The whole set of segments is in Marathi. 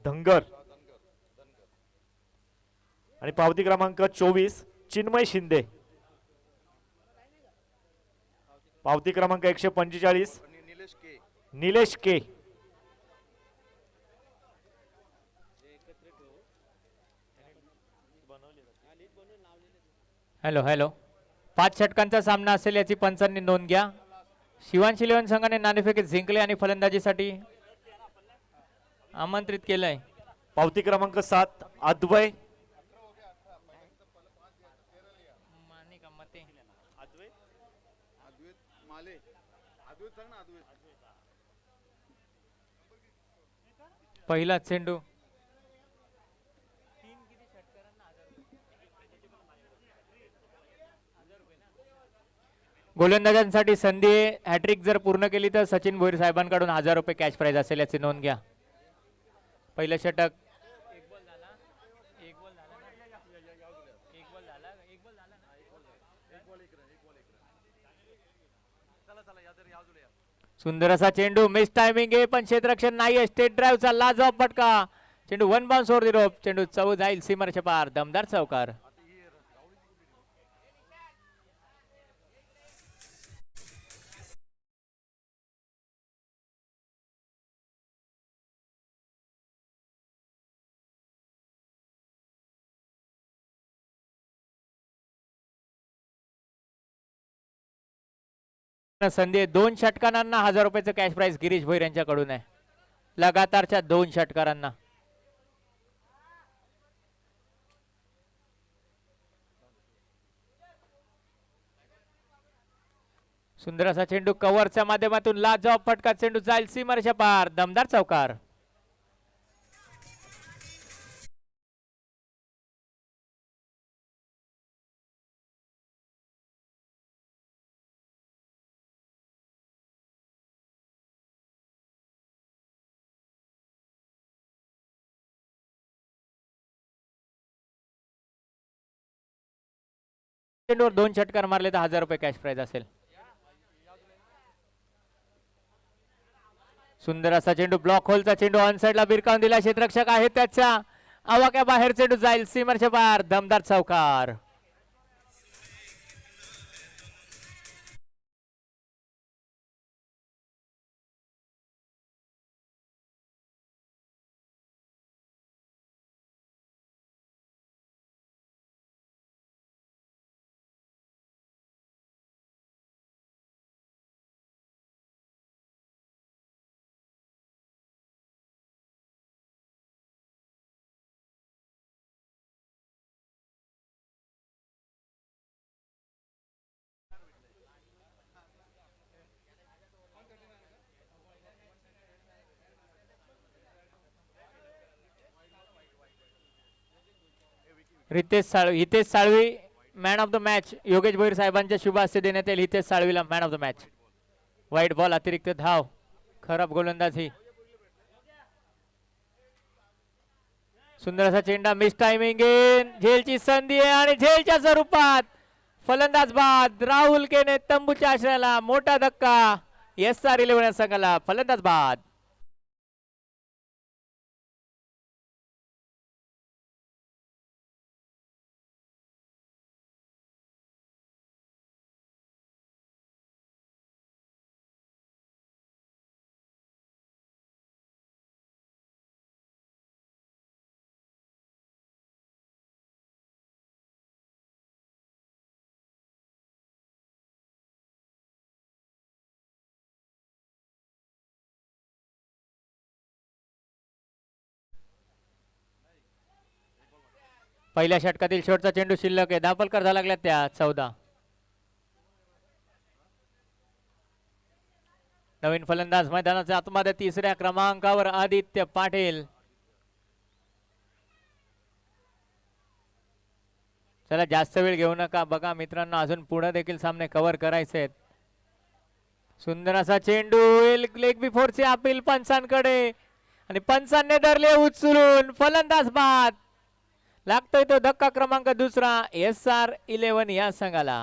धनगर आणि पावती क्रमांक 24 चिन्मय शिंदे, पावती क्रमांक 145 निलेश के. हॅलो हॅलो, 5 षटकांचा सामना असेल याची पंचांनी नोंद घ्या. शिवांश इलेव्हन संघाने नाणेफेकीत जिंकले आणि फलंदाजीसाठी आमंत्रित केलंय. पावती क्रमांक 7 अद्वय पहिला चेंडू गोलंदाजांसाठी संधी हॅट्रिक जर पूर्ण केली तर सचिन भोईर साहेबांकडून 1000 रुपये कॅश प्राइज असेल याची नोंद घ्या. पहिलं षटक सुंदर असा चेंडू, मिस टायमिंग आहे पण क्षेत्ररक्षण नाही. स्टेट ड्राईव्हचा लाजवाब फटका. चेंडू 1 बाउन्स ओव्हर द रोप. चेंडू चौ जाईल सीमारेषे पार. दमदार चौकार. संधी 2 षटकारांना 1000 रुपयाचं कॅश प्राइज गिरीश भोईर यांच्याकडून आहे. लगातारच्या 2 षटकारांना. सुंदर असा चेंडू कव्हरच्या माध्यमातून लाजवाब फटका. चेंडू जाईल सीमारेषा पार. दमदार चौकार. चेंडूवर 2 षटकार मारले तर 1000 रुपये कॅश प्राइज असेल. सुंदर असा चेंडू, ब्लॉक होलचा चेंडू ऑन साइडला बिरकावून दिला. क्षेत्ररक्षक आहे त्याच्या आवाक्या बाहेर. चेंडू जाईल सीमारेषा पार. दमदार चौकार. Hitesh Salvi man of the match. Yogesh Bhoir साहेबांच्या शुभ हस्ते देण्यात येईल हितेश साळवीला मॅन ऑफ द मॅच. वाईट बॉल, अतिरिक्त धाव, खराब गोलंदाजी. सुंदर असा चेंडा, मिस टायमिंग. झेलची संधी आहे आणि झेलच्या स्वरूपात फलंदाज बाद. राहुल केने तंबूच्या आश्रयाला मोठा धक्का. SR11 संघाला फलंदाज बाद. पहिल्या षटकातील शेवटचा चेंडू शिल्लक आहे. दापलकर झाला लागल्या त्या 14. नवीन फलंदाज मैदानाच्या आतमध्ये 3ऱ्या क्रमांकावर आदित्य पाटील. चला जास्त वेळ घेऊ नका. बघा मित्रांनो, अजून पुढे देखील सामने कव्हर करायचे आहेत. सुंदर असा चेंडू, लेग बिफोरचे अपील पंचांकडे आणि पंचांनी धरले उचलून. फलंदाज बाद. लागतोय तो धक्का क्रमांक 2 SR11 या संघाला.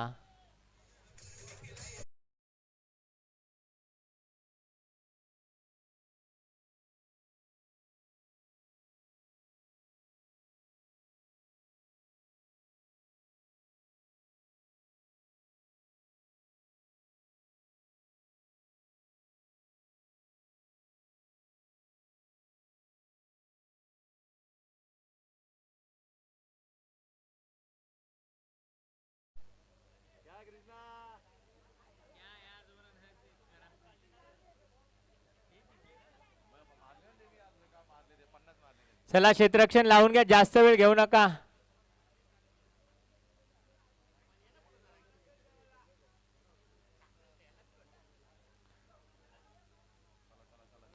चला क्षेत्ररक्षण लावून घ्या, जास्त वेळ घेऊ नका.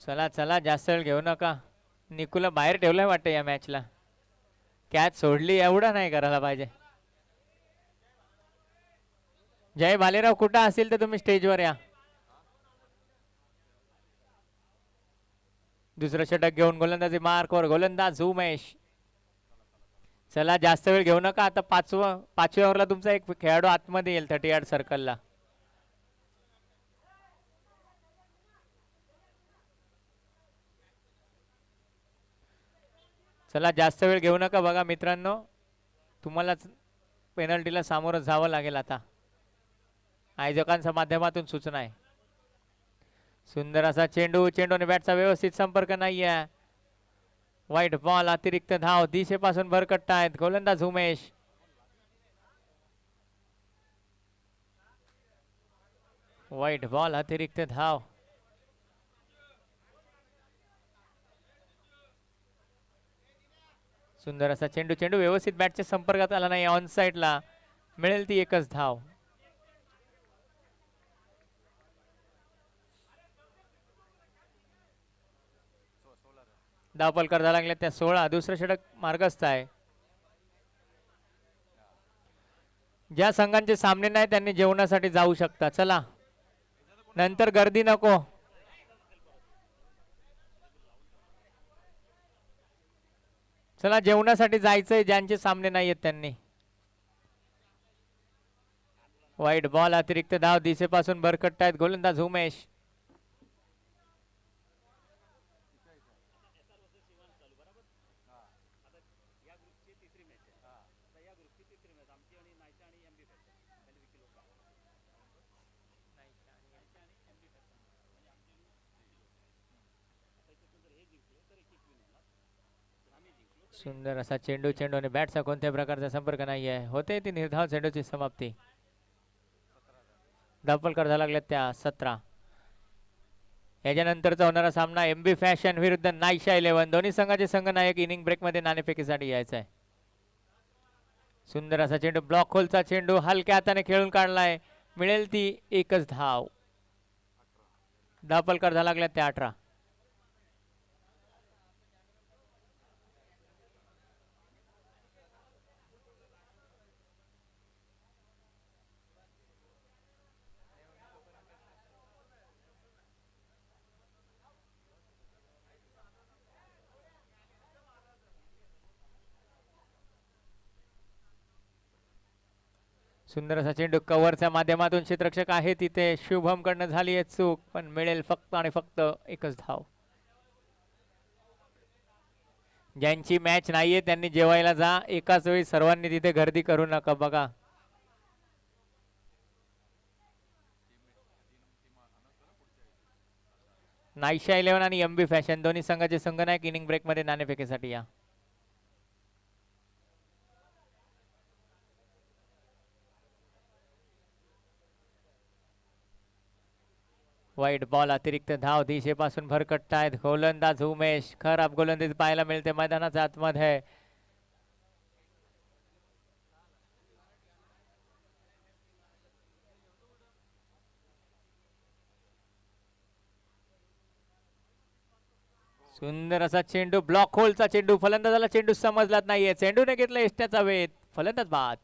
चला चला जास्त वेळ घेऊ नका. निकूला बाहेर ठेवलंय वाटतं या मॅचला. कॅच सोडली, एवढं नाही करायला पाहिजे. जय भालेराव कुठं असेल तर तुम्ही स्टेजवर या. दुसरं षटक घेऊन गोलंदाजी मार्कवर गोलंदाज उमेश. चला जास्त वेळ घेऊ नका. आता पाचव्या ओव्हरला तुमचा एक खेळाडू आतमध्ये येईल 30 यार्ड सर्कलला. चला जास्त वेळ घेऊ नका. बघा मित्रांनो, तुम्हालाच पेनल्टीला सामोरं जावं लागेल. आता आयोजकांच्या माध्यमातून सूचना आहे. सुंदर असा चेंडू, चेंडूने बॅटचा व्यवस्थित संपर्क नाहीये. वाईट बॉल, अतिरिक्त धाव. दिशेपासून भरकटत आहेत गोलंदाज उमेश. वाईट बॉल, अतिरिक्त धाव. सुंदर असा चेंडू, चेंडू व्यवस्थित बॅटच्या संपर्कात आला नाही. ऑन साइडला मिळेल ती एकच धाव. धावफल करायला लागले त्या 16. दुसरं षटक मार्गस्थ आहे. ज्या संघांचे सामने नाही त्यांनी जेवणासाठी जाऊ शकता. चला, नंतर गर्दी नको. चला, जेवणासाठी जायचंय ज्यांचे सामने नाही आहेत त्यांनी. वाईट बॉल, अतिरिक्त धाव. दिशेपासून भरकटत आहेत गोलंदाज उमेश. सुंदर असा चेंडू, चेंडूने बॅटचा कोणत्याही प्रकारचा संपर्क नाही आहे. होते ती निर्धाव चेंडूची समाप्ती. धावफल करायला लागल्यात त्या 17. याच्यानंतरचा होणारा सामना एमबी फॅशन विरुद्ध नाईशा 11. दोन्ही संघाचे संघनायक इनिंग ब्रेक मध्ये नाणेफेकीसाठी यायचा आहे. सुंदर असा चेंडू, ब्लॉक होलचा चेंडू हलक्या हाताने खेळून काढलाय. मिळेल ती एकच धाव. धावफल करायला लागल्यात त्या 18. सुंदर असा चेंडू कव्हरच्या माध्यमातून क्षेत्ररक्षक आहे तिथे. शुभम कडनं झाली आहे चूक, पण मिळेल फक्त आणि फक्त एकच धाव. ज्यांची मॅच नाहीये त्यांनी जेवायला जा. एकाच वेळी सर्वांनी तिथे गर्दी करू नका. बघा, नाईशा 11 आणि एमबी फॅशन दोन्ही संघाचे संघनायक इनिंग ब्रेक मध्ये नाणेफेकीसाठी या. वाईट बॉल, अतिरिक्त धाव. दिशेपासून भरकटतायत गोलंदाज उमेश. खराब गोलंदाजी पाहायला मिळते मैदानाच्या आतमध्ये. सुंदर असा चेंडू, ब्लॉक होलचा चेंडू. फलंदाजाला चेंडू समजलाच नाहीये. चेंडूने घेतला एष्ट्याचा वेध. फलंदाज बाद.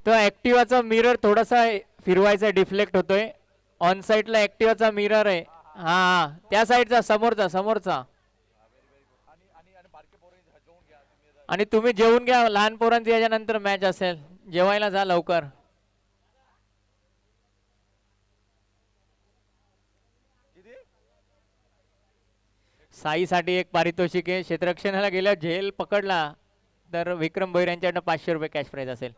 तो ऍक्टिव्हाचा मिरर थोडासा फिरवायचा, डिफ्लेक्ट होतोय. ऑन साइडला ऍक्टिव्हाचा मिरर आहे. हा, त्या साइडचा, समोरचा समोरचा. आणि तुम्ही जेवून घ्या. लहान पोरांची याच्यानंतर मॅच असेल. जेवायला जा लवकर. साईसाठी एक पारितोषिक आहे. क्षेत्ररक्षणाला गेल्या झेल पकडला तर विक्रम भोईर यांच्याकडनं 500 रुपये कॅश प्राइज असेल.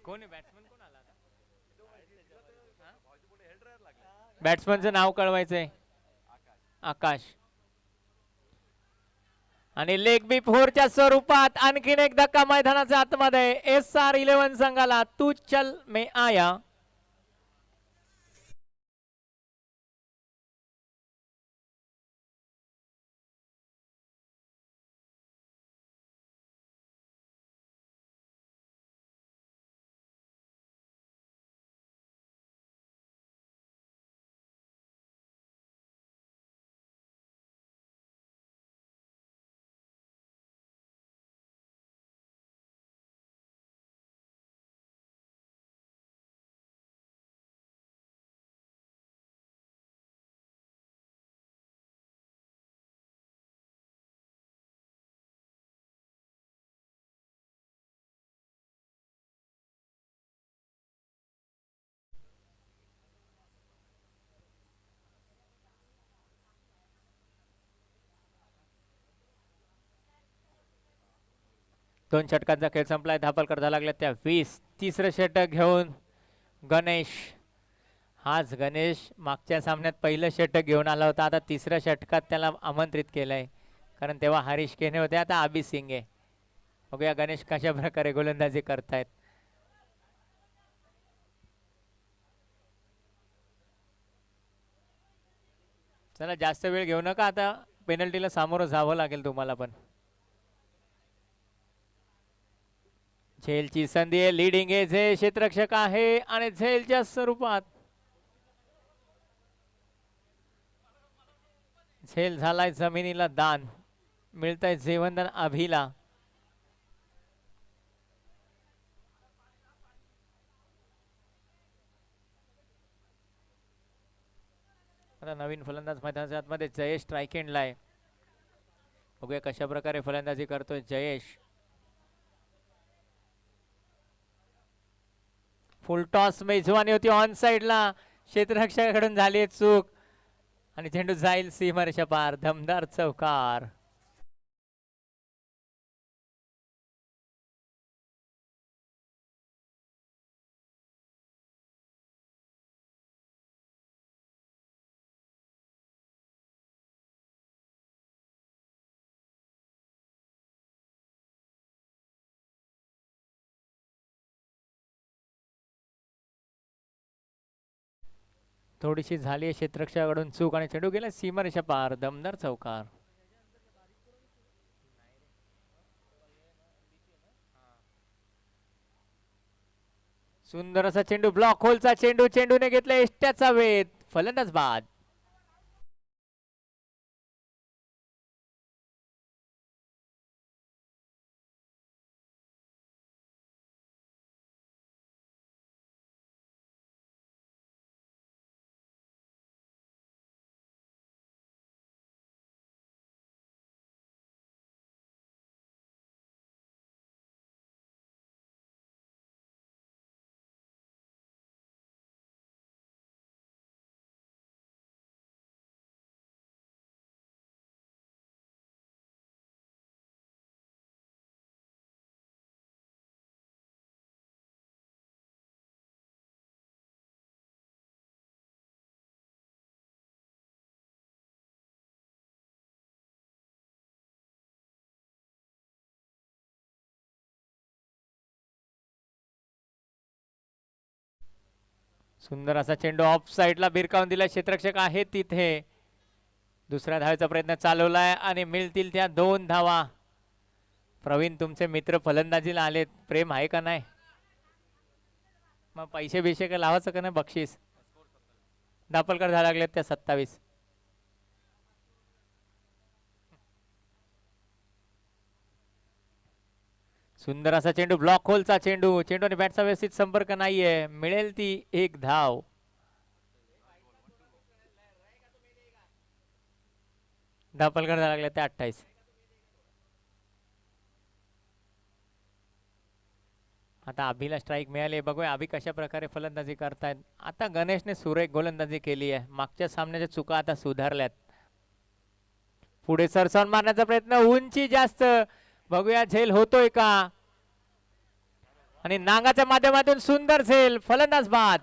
कोण आहे बॅट्समन? कोण आला आता? बॅट्समनचं नाव कळवायचंय. आकाश. आणि लेग बी फोरच्या स्वरूपात आणखीन एक धक्का मैदानाच्या आतमध्ये. SR11 संघाला तू चल मे आया. दोन षटकांचा खेळ संपलाय. धापलकर झाला लागला त्या 20. तिसरं षटक घेऊन गणेश. हाच गणेश मागच्या सामन्यात पहिलं षटक घेऊन आला होता. आता तिसऱ्या षटकात त्याला आमंत्रित केलंय, कारण तेव्हा हरीश केने होते, आता आबी सिंग आहे. बघूया गणेश कशा प्रकारे गोलंदाजी करतायत. चला जास्त वेळ घेऊ नका, आता पेनल्टीला सामोरं जावं लागेल तुम्हाला पण. झेलची संधी आहे. लीडिंग आहे झेल, क्षेत्ररक्षक आहे आणि झेलच्या स्वरूपात झेल झालाय जमिनीला दान. मिळतंय जेवंदन अभिला. आता नवीन फलंदाज मैदानाच्या आतमध्ये जयेश स्ट्राईक एंडला आहे. बघूया कशा प्रकारे फलंदाजी करतोय जयेश. फुल टॉस मेजवानी होती ऑन साइडला. क्षेत्ररक्षकाकडून झाली चूक आणि चेंडू जाईल सीमारेषा पार. दमदार चौकार. थोडीशी झाली आहे क्षेत्ररक्षकाकडून चूक आणि चेंडू गेला सीमारेषा पार. दमदार चौकार. सुंदर असा चेंडू. ब्लॉक होलचा चेंडू. चेंडूने घेतला एष्ट्याचा वेध. फलंदाज बाद. सुंदर असा चेंडू ऑफ साइडला भिरकावून दिला. क्षेत्ररक्षक आहे तिथे. दुसऱ्या धावेचा प्रयत्न चालवलाय आणि मिळतील त्या 2 धावा. प्रवीण तुमचे मित्र फलंदाजीला आलेत. प्रेम आहे का नाही? मग पैसे बिशे का लावायचं का नाही बक्षीस? दापलकर झाला लागलेत त्या 27. सुंदर असा चेंडू. ब्लॉक होलचा चेंडू. चेंडूने बॅटचा व्यवस्थित संपर्क नाहीये. मिळेल ती 1 धाव. दापलकर झाला लागले ते 28. आता अभिला स्ट्राईक मिळाली. बघूया अभि कशा प्रकारे फलंदाजी करतायत. आता गणेशने सुरेख गोलंदाजी केली आहे. मागच्या सामन्याच्या चुका आता सुधारल्यात. पुढे सरसावून मारण्याचा प्रयत्न. उंची जास्त. बघूया झेल होतोय का. आणि नांगाच्या माध्यमातून सुंदर झेल, फलंदाज बाद.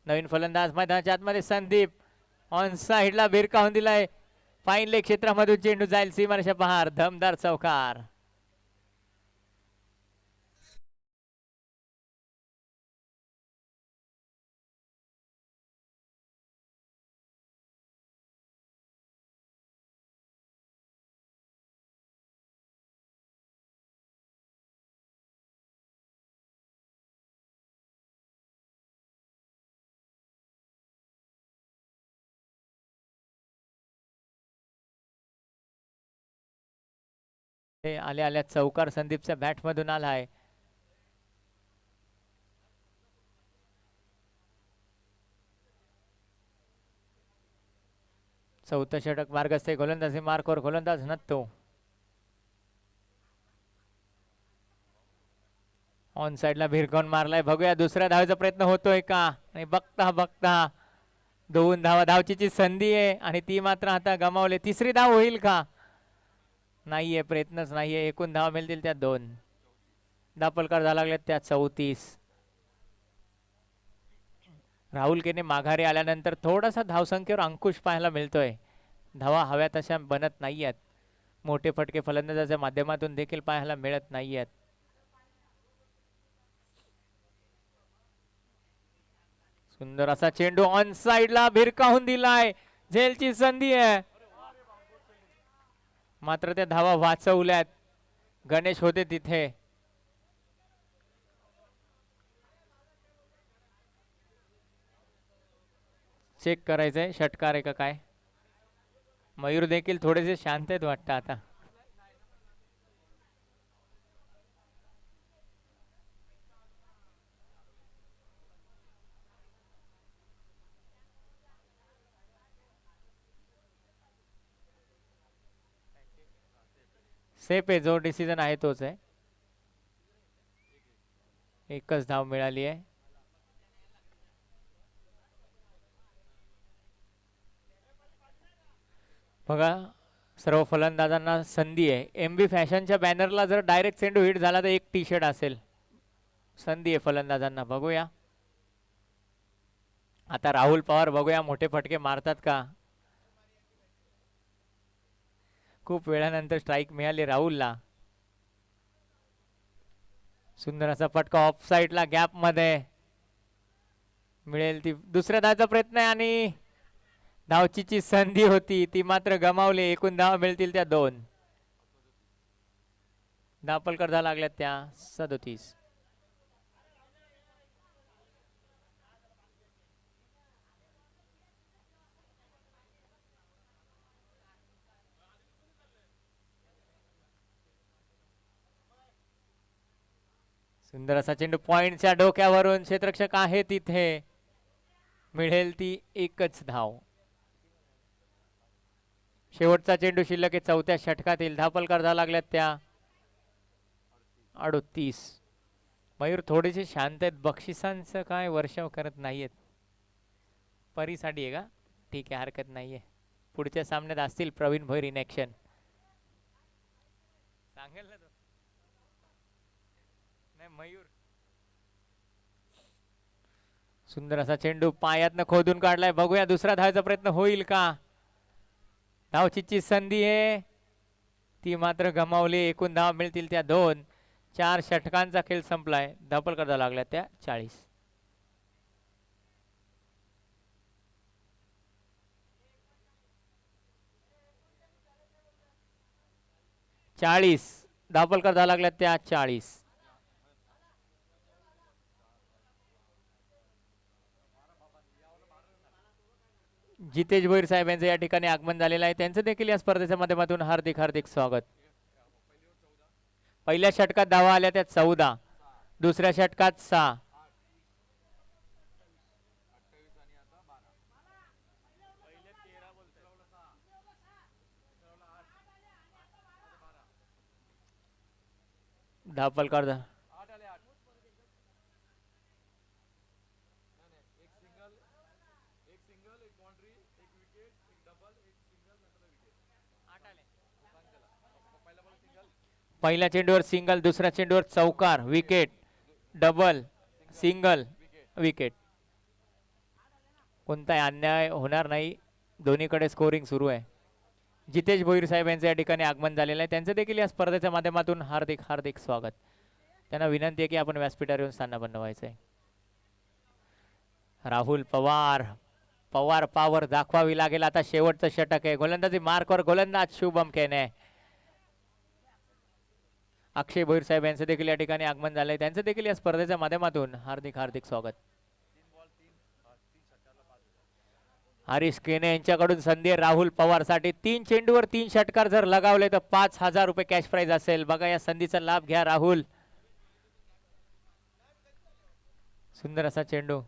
नवीन फलंदाज मैदानाच्या आतमध्ये संदीप ऑन साइडला भिरकावून दिलाय. फाईन लेग क्षेत्रामधून चेंडू जाईल सीमारेषा पहार. दमदार चौकार. आल्या आल्या चौकार संदीपच्या बॅट मधून आलाय. चौथं षटक मार्गस्थ गोलंदाजी मार्कवर गोलंदाज नत्तो. ऑन साइडला भिरकावून मारलाय. बघूया दुसऱ्या धावेचा प्रयत्न होतोय का. आणि बघता बघता 2 धावा धावचीची संधी आहे आणि ती मात्र आता गमावली. तिसरी धाव होईल का. नाहीये, प्रयत्नच नाहीये. एकूण धावा मिळतील त्या 2. दापलकर झाला लागले त्या 34. राहुल केने माघारी आल्यानंतर थोडासा धावसंख्येवर अंकुश पाहायला मिळतोय. धावा हव्या तशा बनत नाहीयेत. मोठे फटके फलंदाजाच्या माध्यमातून देखील पाहायला मिळत नाहीयेत. सुंदर असा चेंडू ऑन साइडला भिरकावून दिलाय. झेलची संधी आहे मात्र त्या धावा वाचवल्यात. गणेश होते तिथे. चेक करायचंय षटकार आहे का काय. मयूर देखील थोडेसे शांत आहेत वाटतं आता. सेफ आहे. जो डिसिजन आहे तोच आहे. एकच धाव मिळाली आहे. बघा सर्व फलंदाजांना संधी आहे. MB फॅशनच्या बॅनरला जर डायरेक्ट चेंडू हिट झाला तर 1 टी शर्ट असेल. संधी आहे फलंदाजांना. बघूया आता राहुल पवार बघूया मोठे फटके मारतात का. खूप वेळानंतर स्ट्राइक मिळाली राहुलला. सुंदर असा फटका ऑफ साइडला गॅप मध्ये. मिळेल ती दुसऱ्या धावचा प्रयत्न आहे आणि धावचीची संधी होती ती मात्र गमावली. एकूण धावा मिळतील त्या 2. धावपलकर धावा लागल्या त्या 37. सुंदर असा चेंडू पॉइंटच्या डोक्यावरून क्षेत्ररक्षक आहे तिथे. मिळेल ती एकच धाव. शेवटचा चेंडू शिल्लक आहे 4थ्या षटकातील. धावपलकर धावा लागल्यात त्या 38. मयूर थोडेसे शांत आहेत. बक्षिसांचं काय वर्षाव करत नाहीयेत. परीसाठी आहे का? ठीक आहे, हरकत नाहीये. पुढच्या सामन्यात असतील प्रवीण भोईर इन ॲक्शन. सांगेल ना तो. नाही मयूर. सुंदर असा चेंडू पायातनं खोदून काढलाय. बघूया दुसरा धावायचा प्रयत्न होईल का? धावचीची संधी आहे ती मात्र गमावली. एकूण धाव मिळतील त्या 2. 4 षटकांचा खेळ संपलाय. धावपलकर धावा लागल्या त्या 40. 40 धावपलकर धावा लागल्या त्या 40. जितेश भोईर साहेब यांचं या ठिकाणी आगमन झालेलं आहे. त्यांचं देखील या स्पर्धेच्या माध्यमातून हार्दिक हार्दिक स्वागत. पहिल्या षटकात धावा आल्या त्या 14. दुसऱ्या षटकात 6. धावपलकर पहिल्या चेंडूवर सिंगल, दुसऱ्या चेंडूवर चौकार, विकेट, डबल, सिंगल, विकेट. कोणताही अन्याय होणार नाही. दोन्हीकडे स्कोरिंग सुरू आहे. जितेश भोईर साहेब यांचे या ठिकाणी आगमन झालेलं आहे. त्यांचं देखील या स्पर्धेच्या माध्यमातून हार्दिक हार्दिक स्वागत. त्यांना विनंती आहे की आपण व्यासपीठावर येऊन स्थानापन्न व्हायचं आहे. राहुल पवार. पवार पावर दाखवावी लागेल. आता शेवटचं षटक आहे. गोलंदाजी मार्कवर गोलंदाज शुभम केने. अक्षय भोईर साहेब यांचं देखील या ठिकाणी आगमन झालंय. त्यांचं देखील या स्पर्धेच्या माध्यमातून हार्दिक हार्दिक स्वागत. हरीश केने यांच्याकडून संधी राहुल पवार साठी. 3 चेंडूवर 3 षटकार जर लगावले तर 5000 रुपये कॅश प्राइज असेल. बघा या संधीचा लाभ घ्या राहुल. सुंदर असा चेंडू.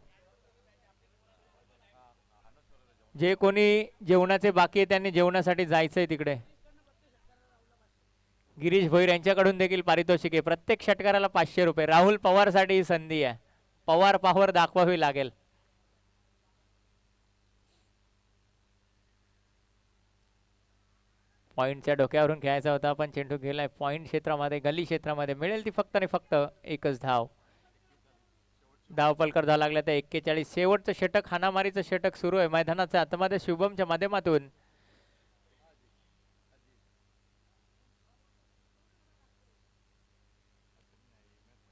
जे कोणी जेवणाचे बाकी आहे त्यांनी जेवणासाठी जायचंय तिकडे. गिरीश भोईर यांच्याकडून देखील पारितोषिक आहे. प्रत्येक षटकाराला 500 रुपये. राहुल पवार साठी ही संधी आहे. पवार पॉवर दाखवावी लागेल. पॉइंटच्या डोक्यावरून खेळायचा होता पण चेंडू गेलाय पॉइंट क्षेत्रामध्ये, गली क्षेत्रामध्ये. मिळेल ती फक्त आणि फक्त एकच धाव. धावपलकर धावा लागल्या त्या 41. शेवटचं षटक, हाणामारीचं षटक सुरू आहे मैदानाच्या आतमध्ये शुभमच्या माध्यमातून.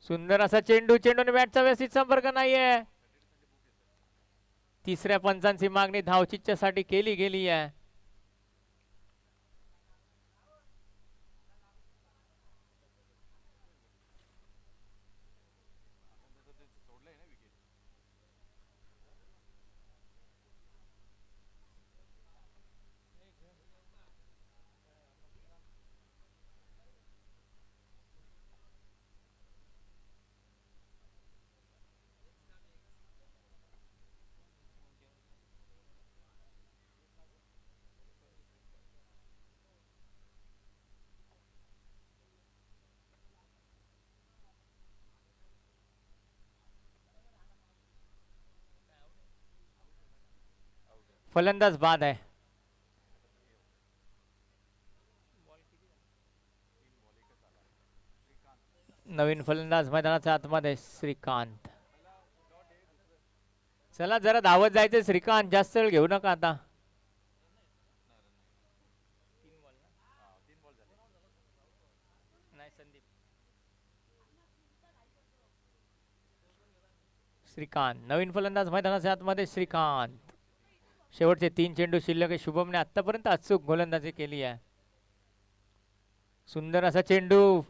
सुंदर असा चेंडू. चेंडूने बॅटचा व्यवस्थित संपर्क नाहीये. तिसऱ्या पंचांची मागणी धावचीच्या साठी केली गेली आहे. फलंदाज बाद आहे. नवीन फलंदाज मैदानाच्या आतमध्ये श्रीकांत. चला जरा धावत जायचं श्रीकांत. जास्त वेळ घेऊ नका आता. श्रीकांत नवीन फलंदाज मैदानाच्या आतमध्ये श्रीकांत. शेवटचे 3 चेंडू शिल्लक आहे. शुभमने आतापर्यंत अचूक गोलंदाजी केली आहे. सुंदर असा चेंडू,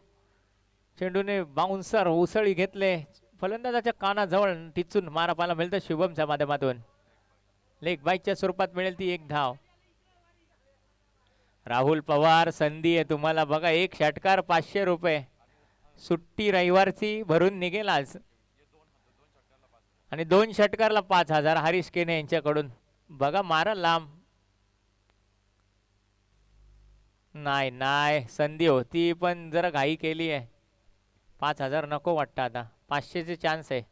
चेंडूने बाउन्सर उसळी घेतले, फलंदाजाच्या कानाजवळ टिचून मारा पाहायला मिळतं शुभमच्या माध्यमातून. लेग बाईकच्या स्वरूपात मिळेल ती 1 धाव. राहुल पवार संधी आहे तुम्हाला बघा, 1 षटकार 500 रुपये. सुट्टी रविवारची भरून निघेल आज. आणि 2 षटकारला 5000 हरीश केने यांच्याकडून. बघा मारा लांब. नाही नाही संधी होती पण जरा घाई केली आहे. 5000 नको वाटतं आता, 500चे चान्स आहे.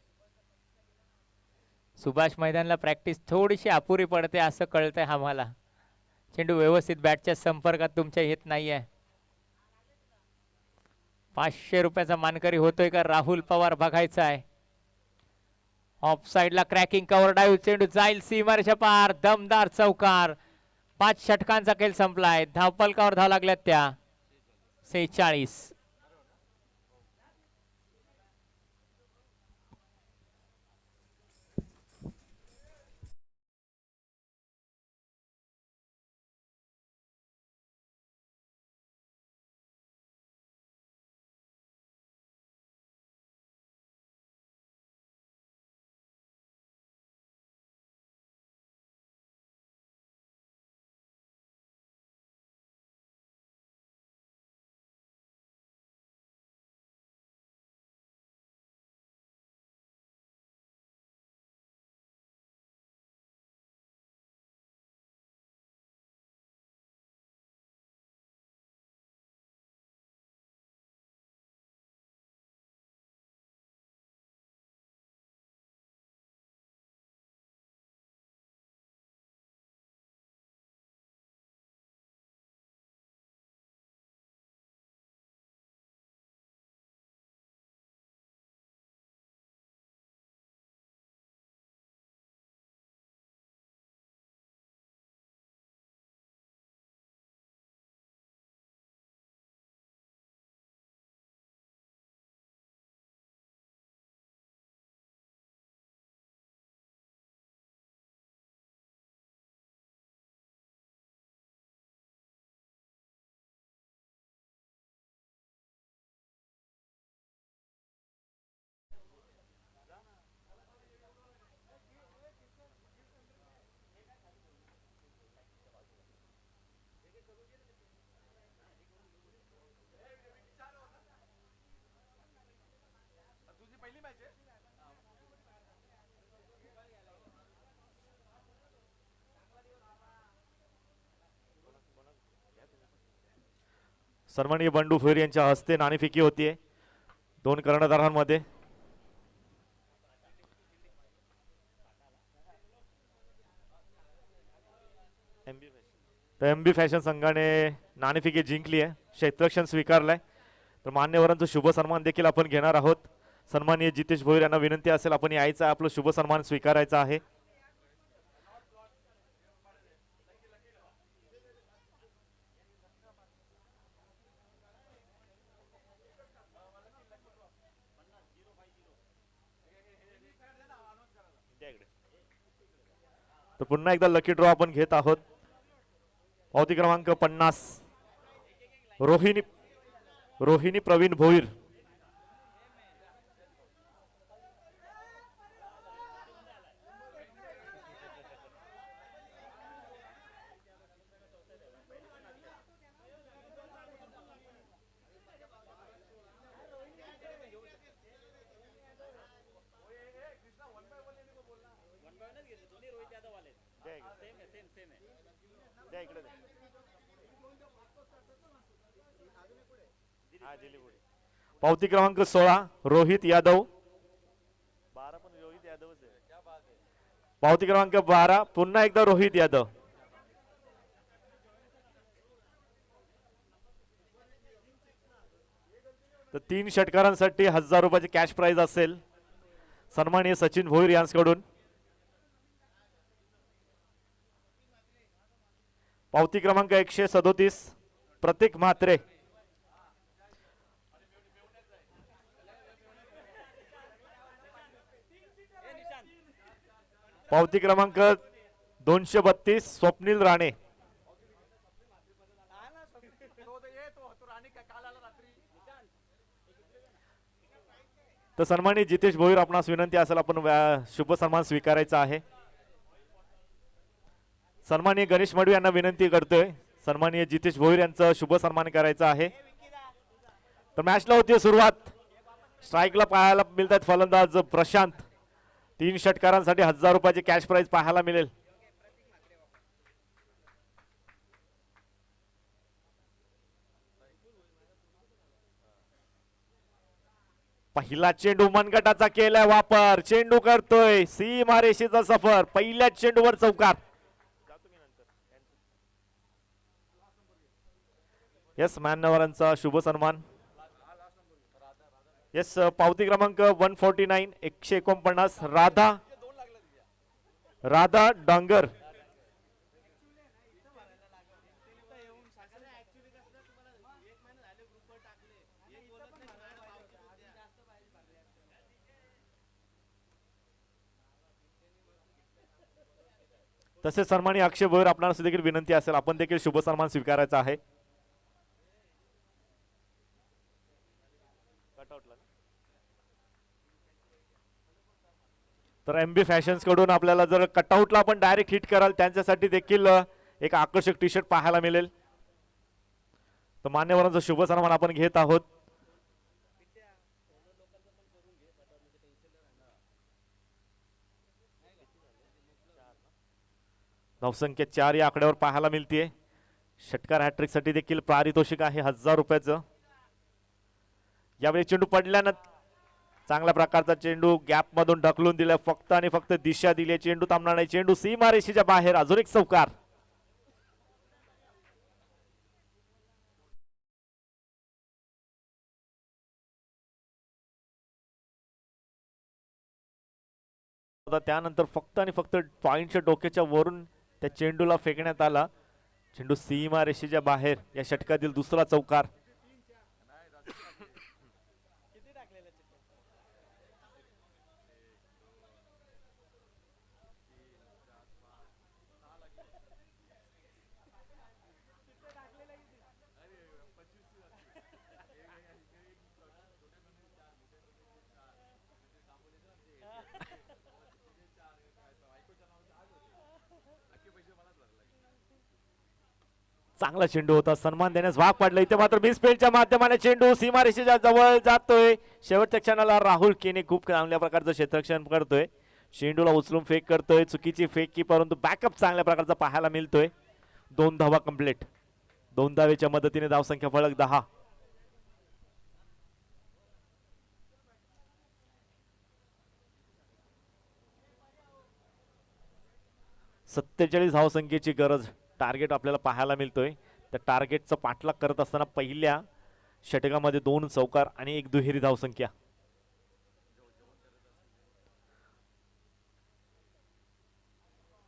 सुभाष मैदानला प्रॅक्टिस थोडीशी अपुरी पडते असं कळतंय आम्हाला. चेंडू व्यवस्थित बॅटच्या संपर्कात तुमच्या येत नाहीये. 500 रुपयाचा मानकरी होतोय का राहुल पवार बघायचा आहे. ऑफ साइडला क्रॅकिंग कव्हर डाईव्ह, चेंडू जाईल सीमारेषा पार, दमदार चौकार. 5 षटकांचा खेळ संपलाय. धावपलकावर धाव लागल्यात त्या 46. सन्माननीय बंडू भोईर यांच्या हस्ते नाणेफेकी होतीये 2 कर्णधारांमध्ये. एमबी फॅशन संघाने नाणेफेकी जिंकली आहे, क्षेत्ररक्षण स्वीकारलंय. तर मान्यवरांचा शुभ सन्मान देखील आपण घेणार आहोत. सन्माननीय जितेश भोईर यांना विनंती असेल आपण यायचं आहे, आपलं शुभ सन्मान स्वीकारायचा आहे. तर पुन्हा एकदा लकी ड्रॉ आपण घेत आहोत. पावती क्रमांक 50 रोहिणी प्रवीण भोईर. पावती क्रमांक 16 रोहित यादव. पावती क्रमांक 12 पुन्हा एकदा रोहित यादव. तर 3 षटकारांसाठी 1000 रुपयाचे कॅश प्राइज असेल सन्माननीय सचिन भोईर यांच्याकडून. पावती क्रमांक 137 प्रतीक म्हात्रे. पावती क्रमांक 232 स्वप्नील राणे. तर सन्मानित जितेश भोईर आपणास विनंती असेल आपण शुभ सन्मान स्वीकारायचा आहे. सन्माननीय गणेश मडवी यांना विनंती करतोय सन्माननीय जितेश भोईर यांचा शुभ सन्मान करायचा आहे. तर मॅचला होती सुरुवात. स्ट्राईकला पाहायला मिळतात फलंदाज प्रशांत. 3 षटकारांसाठी 1000 रुपयाची कॅश प्राइज पाहायला मिळेल. पहिला चेंडू मनगटाचा केलाय वापर. चेंडू करतोय सीमारेषेचा सफर. पहिल्याच चेंडूवर चौकार. यस मान्यवरांचा शुभ सन्मान. यस पावती क्रमांक 149 149 राधा डांगर. तसेच सन्मानी अक्षय भोईर आपणास देखील विनंती असेल आपण देखील शुभ सन्मान स्वीकारायचा आहे. तर एमबी फॅशन्स कडून आपल्याला जर कटआउटला आपण डायरेक्ट हिट कराल त्यांच्यासाठी देखील एक आकर्षक टी शर्ट पाहायला मिळेल. तर मान्यवरांचा शुभ सन्मान आपण घेत आहोत. धावसंख्या 4 या आकड्यावर पाहायला मिळते. षटकार हॅट्रिक साठी देखील पारितोषिक आहे 1000 रुपयाचं. यावेळी चेंडू पडल्यानंतर चांगल्या प्रकारचा चेंडू गॅप मधून ढकलून दिला. फक्त आणि फक्त दिशा दिली. चेंडू थांबणार नाही. चेंडू सीमारेषेच्या बाहेर. अजून एक चौकार. त्यानंतर फक्त आणि फक्त पॉइंटच्या डोक्याच्या वरून त्या चेंडूला फेकण्यात आला. चेंडू सीमारेषेच्या बाहेर. या षटकातील दुसरा चौकार. चांगला चेंडू होता. सन्मान देण्यास भाग पडला. इथे मात्र मिसफील्डच्या माध्यमाने चेंडू सीमारेषेच्या जवळ जातोय. शेवटच्या क्षणाला राहुल केने खूप चांगल्या प्रकारचं क्षेत्ररक्षण करतोय. चेंडूला उचलून फेक करतोय. चुकीची फेक की परंतु बॅकअप चांगल्या प्रकारचा पाहायला मिळतोय. 2 धावा कंप्लीट. 2 धावेच्या मदतीने धावसंख्या फलक 10. सत्तेचाळीस धावसंख्येची गरज टार्गेट आपल्याला पाहायला मिळतोय. त्या टार्गेटचा पाठलाग करत असताना पहिल्या षटकामध्ये 2 चौकार आणि 1 दुहेरी धावसंख्या.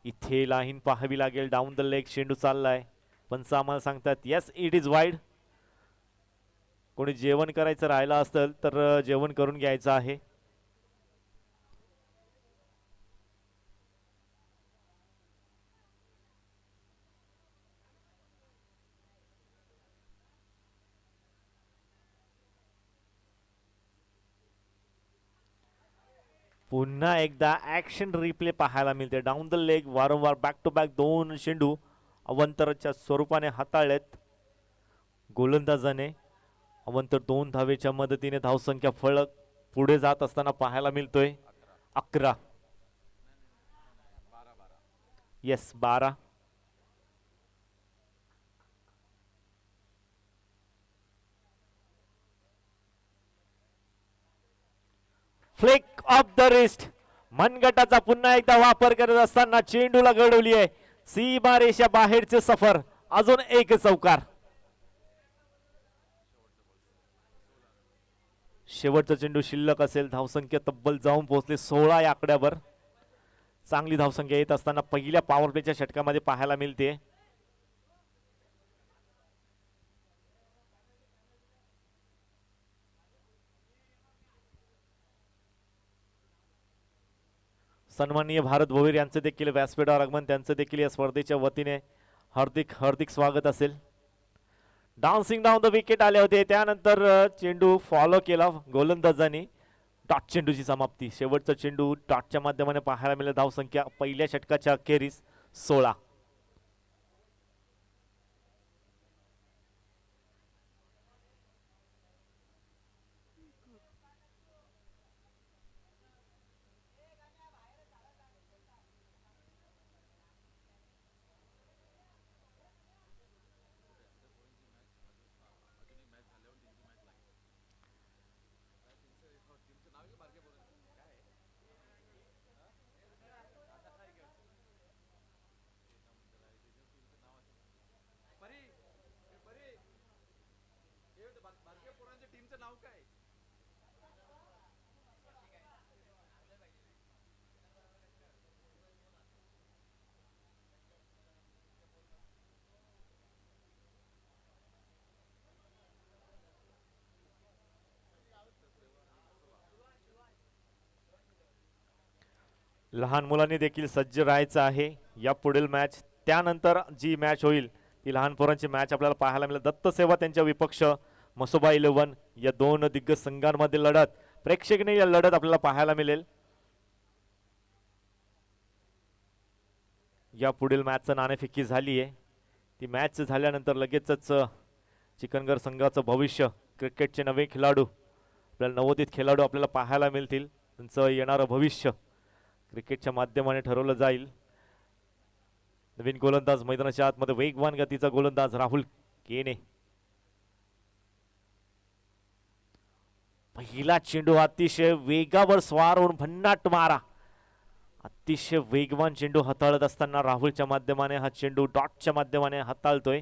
इथे लाईन पाहावी लागेल. डाऊन द लेग चेंडू चाललाय. पंच आम्हाला सांगतात येस इट इज वाईड. कोणी जेवण करायचं राहिलं असेल तर जेवण करून घ्यायचं आहे. पुन्हा एकदा ऍक्शन रिप्ले पाहायला मिळते. डाऊन द लेग वारंवार बॅक टू बॅक 2 चेंडू अवंतरच्या स्वरूपाने हाताळलेत गोलंदाजाने. अवंतर 2 धावेच्या मदतीने धावसंख्या फलक पुढे जात असताना पाहायला मिळतोय 11. Yes 12. Flick of the wrist. मनगटाचा पुन्हा एकदा वापर करत असताना चेंडूला घडवली आहे. सीमारेषा बाहेरचे सफर. अजून 1 चौकार. शेवटचा चेंडू शिल्लक असेल. धावसंख्या तब्बल जाऊन पोहोचले 16 या आकड्यावर. चांगली धावसंख्या येत असताना पहिल्या पॉवर प्लेच्या षटकामध्ये पाहायला मिळते. सन्माननीय भारत भोईर यांचे देखील व्यासपीठावर आगमन, त्यांचं देखील या स्पर्धेच्या वतीने हार्दिक हार्दिक स्वागत असेल. डान्सिंग डाऊन द विकेट आले होते, त्यानंतर चेंडू फॉलो केला गोलंदाजांनी. डॉट चेंडूची समाप्ती, शेवटचा चेंडू डॉटच्या माध्यमाने पाहायला मिळाली. धावसंख्या पहिल्या षटकाच्या अखेरीस 16. लहान मुलांनी देखील सज्ज राहायचं आहे या पुढील मॅच. त्यानंतर जी मॅच होईल ती लहान पोरांची मॅच आपल्याला पाहायला मिळेल. दत्त सेवा त्यांच्या विपक्ष मसोबा 11 या दोन दिग्गज संघांमध्ये लढत, प्रेक्षणीय लढत आपल्याला पाहायला मिळेल. या पुढील मॅचचं नाणेफेकी झाली आहे. ती मॅच झाल्यानंतर लगेचच चिकनगर संघाचं भविष्य, क्रिकेटचे नवे खेळाडू आपल्याला नवोदित खेळाडू आपल्याला पाहायला मिळतील. त्यांचं येणारं भविष्य क्रिकेटच्या माध्यमाने ठरवलं जाईल. नवीन गोलंदाज मैदानाच्या आतमध्ये वेगवान गतीचा गोलंदाज राहुल केने. पहिला चेंडू अतिशय वेगावर स्वार होऊन भन्नाट मारा, अतिशय वेगवान चेंडू हाताळत असताना राहुलच्या माध्यमाने हा चेंडू डॉटच्या माध्यमाने हाताळतोय.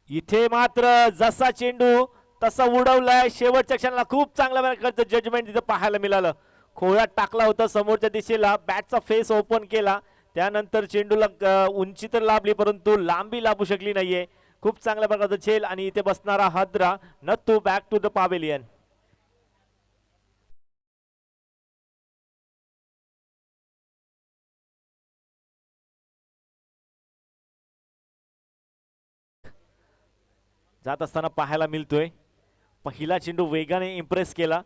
इथे मात्र जसा चेंडू तसा उडवलाय. शेवटच्या क्षणाला खूप चांगल्या प्रकारचं जजमेंट इथे पाहायला मिळालं. खोळ्यात टाकला होता समोरच्या दिशेला, बॅटचा फेस ओपन केला, त्यानंतर चेंडूला उंची तर लाभली परंतु लांबी लाभू शकली नाहीये. खूप चांगल्या प्रकारचा झेल आणि इथे बसणारा हद्रा Nathu back to the pavilion. जात असताना पाहायला मिळतोय. पहिला चेंडू वेगाने इम्प्रेस केला,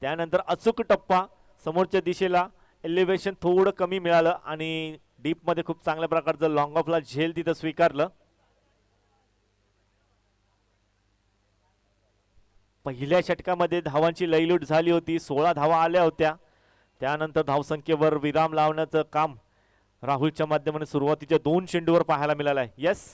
त्यानंतर अचूक टप्पा, समोरच्या दिशेला एलिव्हेशन थोडं कमी मिळालं आणि डीप मध्ये खूप चांगल्या प्रकारचं लॉंग ऑफला झेल तिथं स्वीकारलं. पहिल्या षटकामध्ये धावांची लयलूट झाली होती, 16 धावा आल्या होत्या. त्यानंतर धावसंख्येवर विराम लावण्याचं काम राहुलच्या माध्यमाने सुरुवातीच्या 2 चेंडूवर पाहायला मिळालं आहे. यस,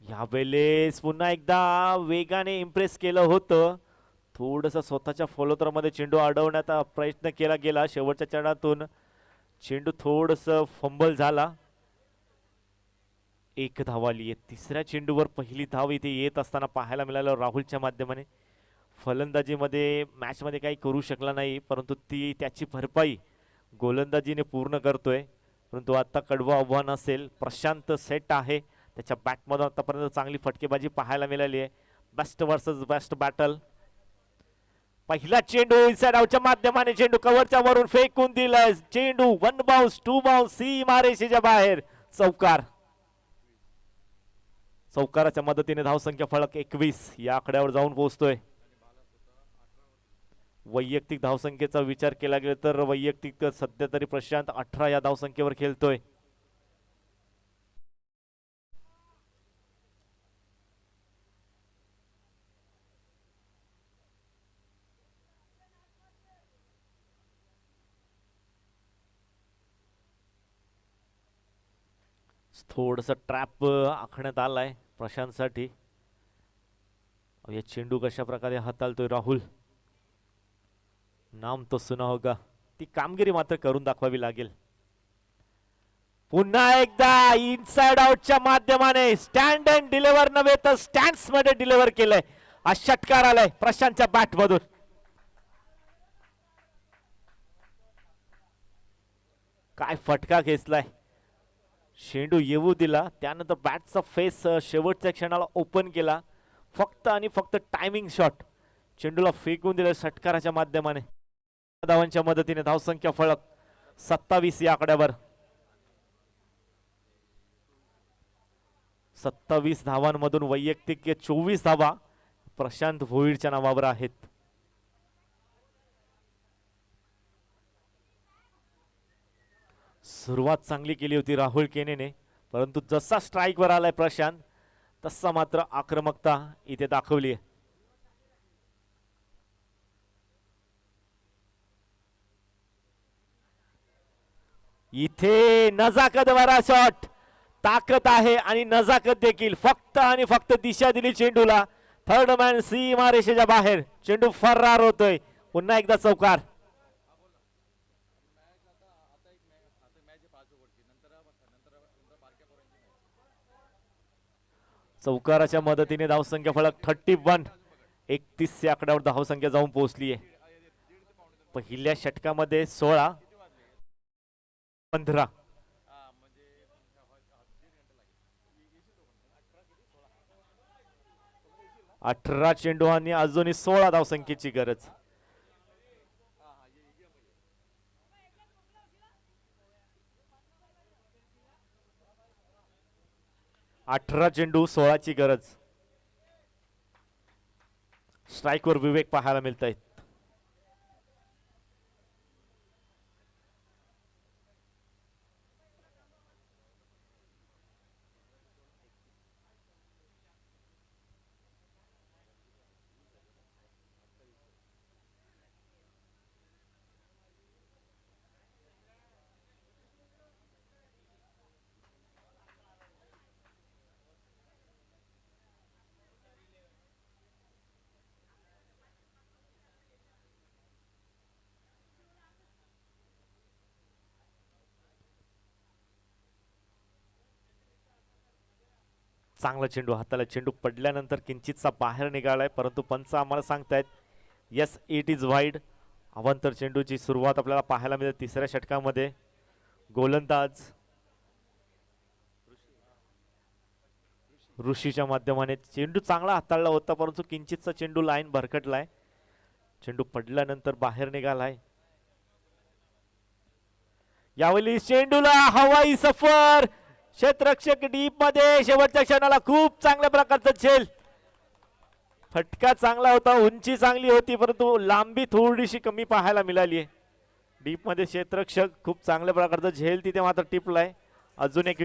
यावेळेस पुन्हा एकदा वेगाने इम्प्रेस केलं होतं. थोडस स्वतःच्या फॉलोथ्रोमध्ये चेंडू अडवण्याचा प्रयत्न केला गेला. शेवटच्या चढातून चेंडू थोडस फंबल झाला. 1 धाव आली आहे. तिसऱ्या चेंडूवर पहिली धाव इथे येत असताना पाहायला मिळालं राहुलच्या माध्यमाने. फलंदाजीमध्ये मॅचमध्ये काही करू शकला नाही परंतु ती त्याची भरपाई गोलंदाजीने पूर्ण करतोय. परंतु आता कडवं आव्हान असेल. प्रशांत सेट आहे, त्याच्या बॅटमधून आतापर्यंत चांगली फटकेबाजी पाहायला मिळाली आहे. Best versus best battle. पहिला चेंडू इनसाइड आउटच्या माध्यमाने चेंडू कव्हरच्या वरून फेकून दिलाय. चेंडू 1 बाउन्स 2 बाउन्स सीमारेषेच्या बाहेर. चौकार. चौकाराच्या मदतीने धावसंख्या फलक 21 या आकड्यावर जाऊन पोहोचतोय. वैयक्तिक धावसंख्येचा विचार केला गेला तर वैयक्तिक सध्या तरी प्रशांत 18 या धावसंख्येवर खेळतोय. थोडस ट्रॅप आखण्यात आलाय प्रशांतसाठी. या चेंडू कशा प्रकारे हाताळतोय राहुल, नाम तो सुना होगा. ती कामगिरी मात्र करून दाखवावी लागेल. पुन्हा एकदा इनसाइड आउटच्या माध्यमाने स्टँड अँड डिलिव्हर नव्हे तर स्टँड्स मध्ये डिलिव्हर केलंय. हा षटकार आलाय प्रशांतच्या बॅट मधून. काय फटका खेचलाय. चेंडू येऊ दिला, त्यानंतर बॅटचा फेस शेवटच्या क्षणाला ओपन केला. फक्त आणि फक्त टायमिंग शॉट चेंडूला फेकून दिलं षटकाराच्या माध्यमाने. धावांच्या मदतीने धावसंख्या फलक 27 या आकड्यावर. 27 धावांमधून वैयक्तिक 24 धावा प्रशांत भोईरच्या नावावर आहेत. सुरुवात चांगली केली होती राहुल केनेने, परंतु जसा स्ट्राइक वर आलाय प्रशांत तसा मात्र आक्रमकता इथे दाखवली आहे. इथे नजाकत वारा शॉट, ताकद आहे आणि नजाकत देखील. फक्त आणि फक्त दिशा दिली चेंडूला. थर्ड मॅन सीमा रेषेच्या बाहेर चेंडू फरार होतोय. पुन्हा एकदा चौकार. चौकाराच्या मदतीने धावसंख्या फलक 31. 31 या आकड्यावर धावसंख्या जाऊन पोहोचली आहे. पहिल्या षटकामध्ये 16, 15. 18 चेंडू आणि अजूनही 16 धावसंख्येची गरज. अठरा चेंडू 16ची गरज. स्ट्राइकवर विवेक पाहायला मिळत आहेत. चांगला चेंडू हाताला. चेंडू पडल्यानंतर किंचितसा बाहेर निघालाय, परंतु पंच आम्हाला सांगतायत येस इट इज वाईड. अवांतर चेंडूची सुरुवात आपल्याला पाहायला मिळते तिसऱ्या षटकामध्ये. गोलंदाज ऋषीच्या माध्यमाने चेंडू चांगला हाताळला होता, परंतु किंचितचा चेंडू लाईन भरकटलाय. चेंडू पडल्यानंतर बाहेर निघालाय. यावेळी चेंडूला हवाई सफर. क्षेत्ररक्षक डीप मध्ये शेवटच्या क्षणाला खूप चांगल्या प्रकारचा झेल. फटका चांगला होता, उंची चांगली होती, परंतु लांबी थोडीशी कमी पाहायला मिळाली आहे. डीप मध्ये क्षेत्ररक्षक खूप चांगल्या प्रकारचा झेल तिथे मात्र टिपलाय. अजून एक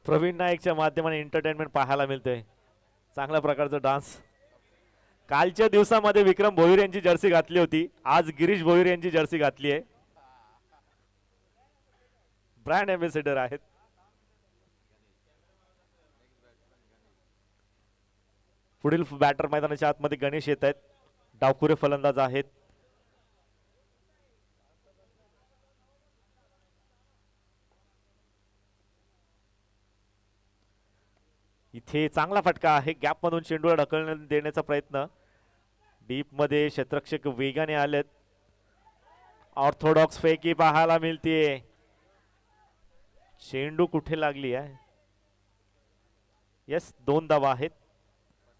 प्रवीण नाईकच्या माध्यमाने एंटरटेनमेंट पाहायला मिळतोय. चांगल्या प्रकारचा डान्स. कालच्या दिवसामध्ये विक्रम भोईर यांची जर्सी घातली होती, आज गिरीश भोईर यांची जर्सी घातली आहे. ब्रँड एम्बेसिडर आहेत. पुढील बॅटर मैदानाच्या आतमध्ये गणेश येत आहेत. डावखुरे फलंदाज आहेत. इथे चांगला फटका आहे. गॅप मधून चेंडूला ढकलण्यात देण्याचा प्रयत्न. डीप मध्ये क्षेत्ररक्षक वेगाने आलेत. ऑर्थोडॉक्स फेकी पाहायला मिळते. चेंडू कुठे लागली आहे. यस 2 धावा आहेत.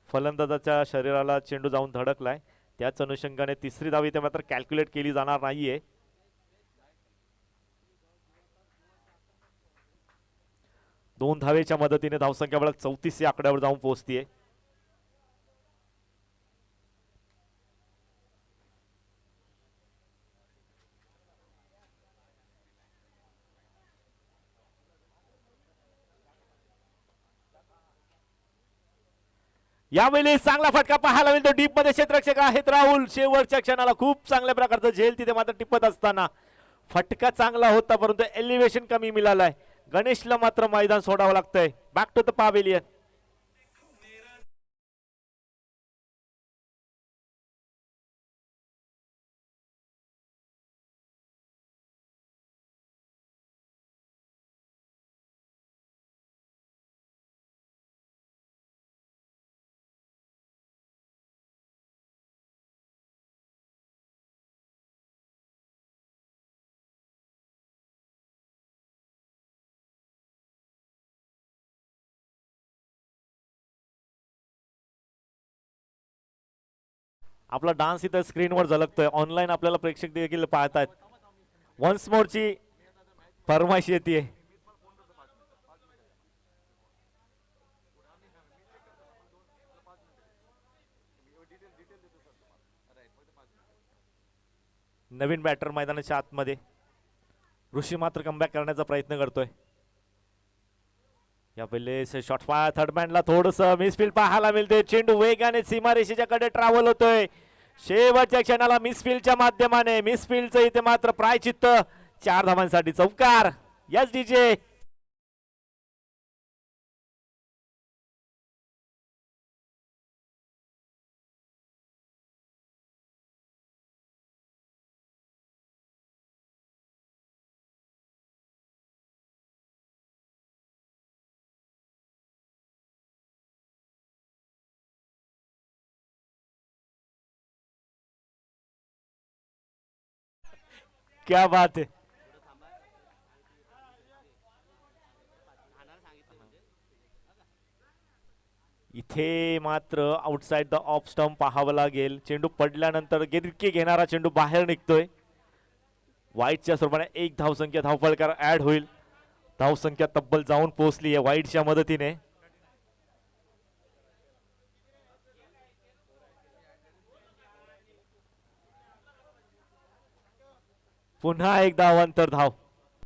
फलंदाजाच्या शरीराला चेंडू जाऊन धडकलाय. त्याच अनुषंगाने तिसरी धाव इथे मात्र कॅल्क्युलेट केली जाणार नाहीये. दोन धावेच्या मदतीने धावसंख्या बळ 34 या आकड्यावर जाऊन पोहोचतीये. यावेळी चांगला फटका पाहायला मिळतो. डीप मध्ये क्षेत्ररक्षक आहेत राहुल. शेवटच्या क्षणाला खूप चांगल्या प्रकारचं झेल तिथे मात्र टिपत असताना फटका चांगला होता, परंतु एलिव्हेशन कमी मिळालंय. गणेशला मात्र मैदान सोडावं लागतंय. Back to the pavilion. आपला डान्स इथं स्क्रीनवर झलकतोय. ऑनलाईन आपल्याला प्रेक्षक देखील पाहतायत. वन्स मोरची फरमाईश येते. नवीन बॅटर मैदानाच्या आतमध्ये. ऋषी मात्र कमबॅक करण्याचा प्रयत्न करतोय. या पहिले शॉट फायर थर्ड मॅनला थोडस मिसफील्ड पाहायला मिळते. चेंडू वेगाने सीमारेषेच्या कडे ट्रॅव्हल होतोय. शेवटच्या क्षणाला मिसफील्डच्या माध्यमाने मिसफील्डचं इथे मात्र प्रायचित्त. 4 धावांसाठी चौकार. Yes DJ. क्या बात है. इथे मात्र आउटसाइड द ऑफ स्टंप पाहावं लागेल. चेंडू पडल्यानंतर गिरकी घेणारा चेंडू बाहेर निघतोय. वाईटच्या स्वरूपाने एक धावसंख्या धावफलकार ऍड होईल. धावसंख्या तब्बल जाऊन पोहोचली आहे वाईटच्या मदतीने. पुन्हा एक धाव अंतर धाव.